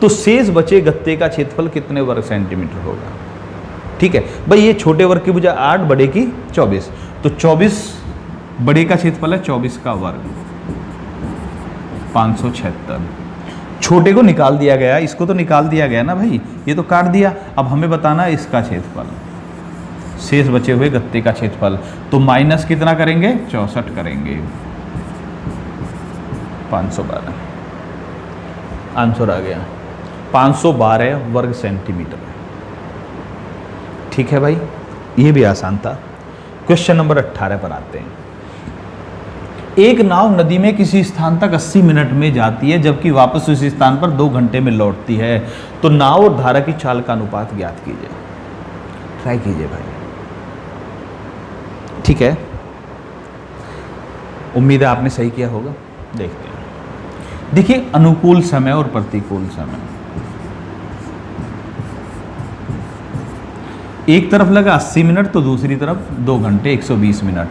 तो शेष बचे गत्ते का क्षेत्रफल कितने वर्ग सेंटीमीटर होगा? ठीक है भाई, ये छोटे वर्ग की भुजा 8, बड़े की 24, तो 24 बड़े का क्षेत्रफल है 24 का वर्ग, 576। छोटे को निकाल दिया गया, इसको तो निकाल दिया गया ना भाई, ये तो काट दिया। अब हमें बताना है इसका क्षेत्रफल, शेष बचे हुए गत्ते का क्षेत्रफल। तो माइनस कितना करेंगे? 64 करेंगे, 512। आंसर आ गया 512 वर्ग सेंटीमीटर। ठीक है भाई, ये भी आसान था। क्वेश्चन नंबर 18 पर आते हैं। एक नाव नदी में किसी स्थान तक 80 मिनट में जाती है, जबकि वापस उसी स्थान पर 2 घंटे में लौटती है, तो नाव और धारा की चाल का अनुपात ज्ञात कीजिए। ट्राई कीजिए भाई, ठीक है। उम्मीद है आपने सही किया होगा। देखते हैं। देखिए, अनुकूल समय और प्रतिकूल समय, एक तरफ लगा 80 मिनट तो दूसरी तरफ 2 घंटे 120 मिनट।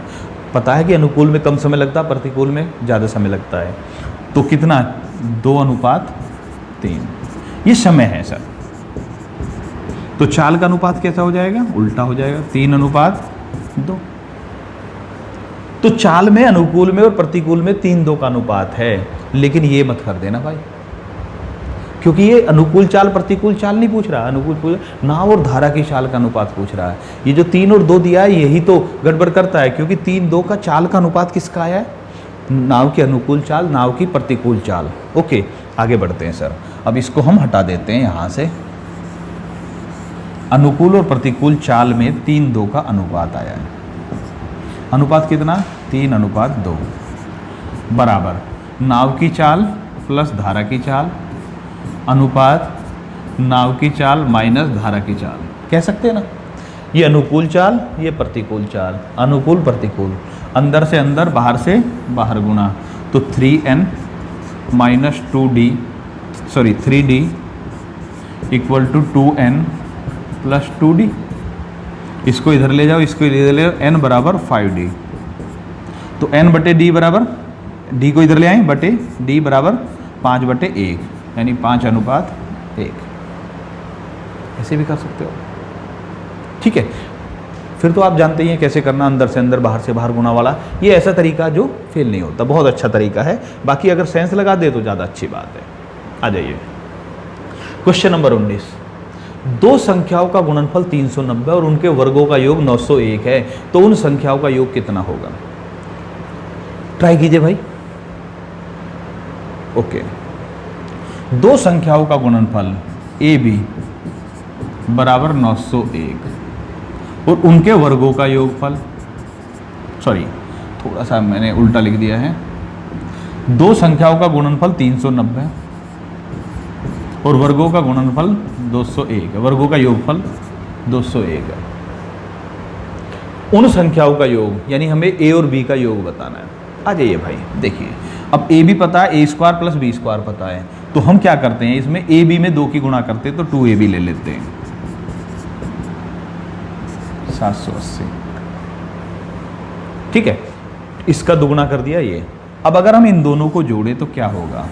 पता है कि अनुकूल में कम समय लगता है, प्रतिकूल में ज़्यादा समय लगता है। तो कितना? 2:3। ये समय है सर। तो चाल का अनुपात कैसा हो जाएगा? उल्टा हो जाएगा, 3:2। तो चाल में, अनुकूल में और प्रतिकूल में 3:2 का अनुपात है। लेकिन ये मत कर देना भाई, क्योंकि ये अनुकूल चाल प्रतिकूल चाल नहीं पूछ रहा, अनुकूल नाव और धारा की चाल का अनुपात पूछ रहा है। ये जो 3 और 2 दिया है यही तो गड़बड़ करता है, क्योंकि 3:2 का चाल का अनुपात किसका आया है? नाव की अनुकूल चाल, नाव की प्रतिकूल चाल। ओके, आगे बढ़ते हैं सर। अब इसको हम हटा देते हैं यहाँ से। अनुकूल और प्रतिकूल चाल में 3:2 का अनुपात आया है। अनुपात कितना? 3:2 बराबर नाव की चाल प्लस धारा की चाल, अनुपात नाव की चाल माइनस धारा की चाल, कह सकते हैं ना। ये अनुकूल चाल, ये प्रतिकूल चाल, अनुकूल प्रतिकूल, अंदर से अंदर बाहर से बाहर गुणा, तो 3n minus 3d equal to 2n plus 2d। इसको इधर ले जाओ, इसको इधर ले जाओ, n बराबर 5d। तो n बटे d बराबर, d को इधर ले आए, बटे d बराबर 5/1, यानी 5:1। ऐसे भी कर सकते हो, ठीक है। फिर तो आप जानते ही हैं कैसे करना, अंदर से अंदर बाहर से बाहर गुणा वाला। ये ऐसा तरीका जो फेल नहीं होता, बहुत अच्छा तरीका है। बाकी अगर सेंस लगा दे तो ज़्यादा अच्छी बात है। आ जाइए क्वेश्चन नंबर 19। दो संख्याओं का गुणनफल 390 और उनके वर्गों का योग 901 है, तो उन संख्याओं का योग कितना होगा? ट्राई कीजिए भाई। ओके, दो संख्याओं का गुणनफल AB बराबर 901 और उनके वर्गों का योगफल, सॉरी थोड़ा सा मैंने उल्टा लिख दिया है, दो संख्याओं का गुणनफल 390 और वर्गों का गुणनफल 201, वर्गों का योगफल 201 है। उन संख्याओं का योग, यानी हमें ए और बी का योग बताना है। आ जाइए भाई, देखिए अब ए भी पता है, ए स्क्वायर प्लस बी स्क्वायर पता है, तो हम क्या करते हैं, इसमें ए बी में 2 की गुणा करते हैं तो 2ab ले लेते हैं, 780। ठीक है, इसका दुगुना कर दिया ये। अब अगर हम इन दोनों को जोड़े तो क्या होगा,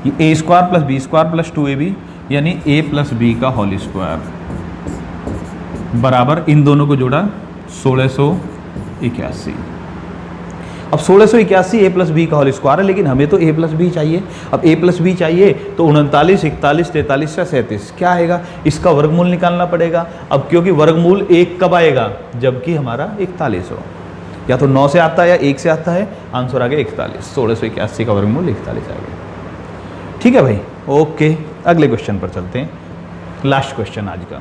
ये a square plus b square plus 2ab यानी ए प्लस बी का होल स्क्वायर बराबर इन दोनों को जोड़ा 1681। अब 1681 ए प्लस बी का होल स्क्वायर है, लेकिन हमें तो ए प्लस बी चाहिए। अब ए प्लस बी चाहिए तो 39, 41, 43 या 37 क्या आएगा, इसका वर्गमूल निकालना पड़ेगा। अब क्योंकि वर्गमूल 1 कब आएगा, जबकि हमारा 41 हो, या तो 9 से आता है या 1 से आता है, आंसर आ गया 41। 1681 का वर्गमूल 41 आ गया। ठीक है भाई, ओके, अगले क्वेश्चन पर चलते हैं। लास्ट क्वेश्चन आज का,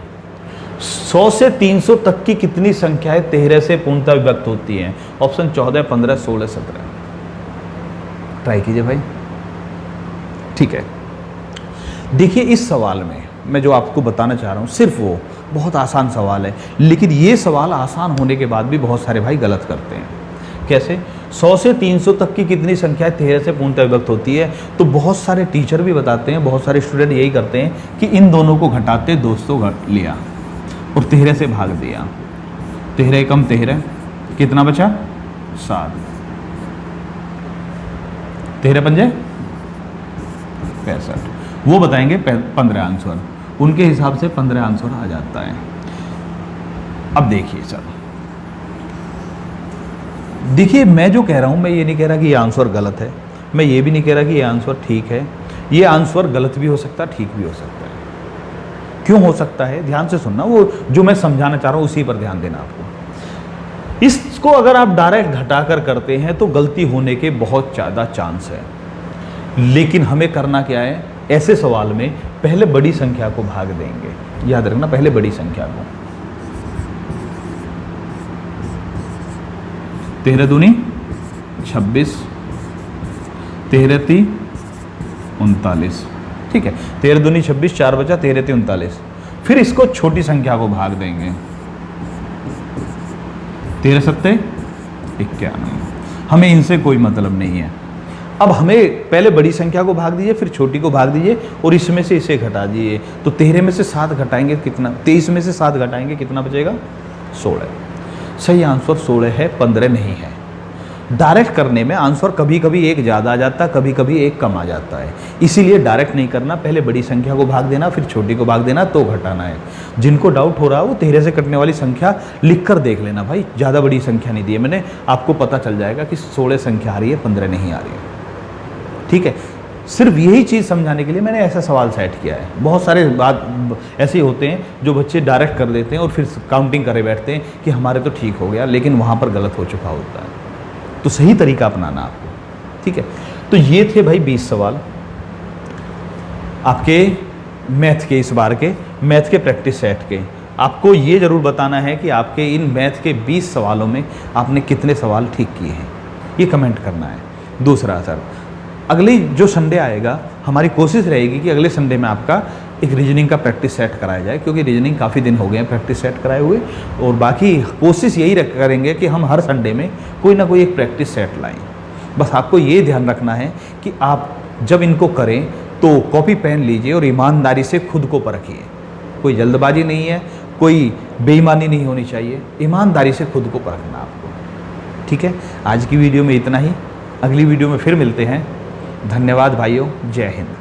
100 से 300 तक की कितनी संख्याएं 13 से पूर्णतः विभक्त होती हैं? ऑप्शन 14, 15, 16, 17। ट्राई कीजिए भाई। ठीक है, देखिए इस सवाल में मैं जो आपको बताना चाह रहा हूं सिर्फ वो बहुत आसान सवाल है, लेकिन ये सवाल आसान होने के बाद भी बहुत सारे भाई गलत करते हैं। कैसे? 100 से 300 तक की कितनी संख्याएं 13 से पूर्णतः विभक्त होती है? तो बहुत सारे टीचर भी बताते हैं, बहुत सारे स्टूडेंट यही करते हैं कि इन दोनों को घटाते 200 घट लिया और 13 से भाग दिया, 13 कम 13 कितना बचा? 7, 13 पंजे 65, वो बताएंगे 15 आंसर, उनके हिसाब से 15 आंसर आ जाता है। अब देखिए सर, देखिए मैं जो कह रहा हूं, मैं ये नहीं कह रहा कि ये आंसर गलत है, मैं ये भी नहीं कह रहा कि ये आंसर ठीक है। ये आंसर गलत भी हो सकता है, ठीक भी हो सकता है। क्यों हो सकता है, ध्यान से सुनना, वो जो मैं समझाना चाह रहा हूं उसी पर ध्यान देना आपको। इसको अगर आप डायरेक्ट घटाकर करते हैं तो गलती होने के बहुत ज़्यादा चांस है, लेकिन हमें करना क्या है, ऐसे सवाल में पहले बड़ी संख्या को भाग देंगे। याद रखना, पहले बड़ी संख्या को। 13 दूनी 26, 13 ती 39। ठीक है, 13 दूनी 26, 4 बचा, 13 ती 39। फिर इसको छोटी संख्या को भाग देंगे, 13 सत्ते 91। हमें इनसे कोई मतलब नहीं है। अब हमें पहले बड़ी संख्या को भाग दीजिए, फिर छोटी को भाग दीजिए और इसमें से इसे घटा दीजिए। तो 13 में से 7 घटाएंगे कितना, 23 में से 7 घटाएंगे कितना बचेगा? 16। सही आंसर 16 है, 15 नहीं है। डायरेक्ट करने में आंसर कभी कभी एक ज़्यादा आ जाता है, कभी कभी एक कम आ जाता है, इसीलिए डायरेक्ट नहीं करना, पहले बड़ी संख्या को भाग देना, फिर छोटी को भाग देना, तो घटाना है। जिनको डाउट हो रहा है वो 13 से कटने वाली संख्या लिख कर देख लेना भाई, ज़्यादा बड़ी संख्या नहीं दी है मैंने, आपको पता चल जाएगा कि 16 संख्या आ रही है, 15 नहीं आ रही है। ठीक है, सिर्फ यही चीज़ समझाने के लिए मैंने ऐसा सवाल सेट किया है। बहुत सारे बात ऐसे होते हैं जो बच्चे डायरेक्ट कर देते हैं और फिर काउंटिंग करे बैठते हैं कि हमारे तो ठीक हो गया, लेकिन वहाँ पर गलत हो चुका होता है। तो सही तरीका अपनाना आपको। ठीक है, तो ये थे भाई 20 सवाल आपके मैथ के, इस बार के मैथ के प्रैक्टिस सेट के। आपको ये ज़रूर बताना है कि आपके इन मैथ के 20 सवालों में आपने कितने सवाल ठीक किए हैं, ये कमेंट करना है। दूसरा सर, अगली जो संडे आएगा हमारी कोशिश रहेगी कि अगले संडे में आपका एक रीजनिंग का प्रैक्टिस सेट कराया जाए, क्योंकि रीजनिंग काफ़ी दिन हो गए हैं प्रैक्टिस सेट कराए हुए, और बाकी कोशिश यही करेंगे कि हम हर संडे में कोई ना कोई एक प्रैक्टिस सेट लाएं। बस आपको ये ध्यान रखना है कि आप जब इनको करें तो कॉपी पेन लीजिए और ईमानदारी से खुद को परखिए। कोई जल्दबाजी नहीं है, कोई बेईमानी नहीं होनी चाहिए, ईमानदारी से खुद को परखना आपको। ठीक है, आज की वीडियो में इतना ही, अगली वीडियो में फिर मिलते हैं। धन्यवाद भाइयों, जय हिंद।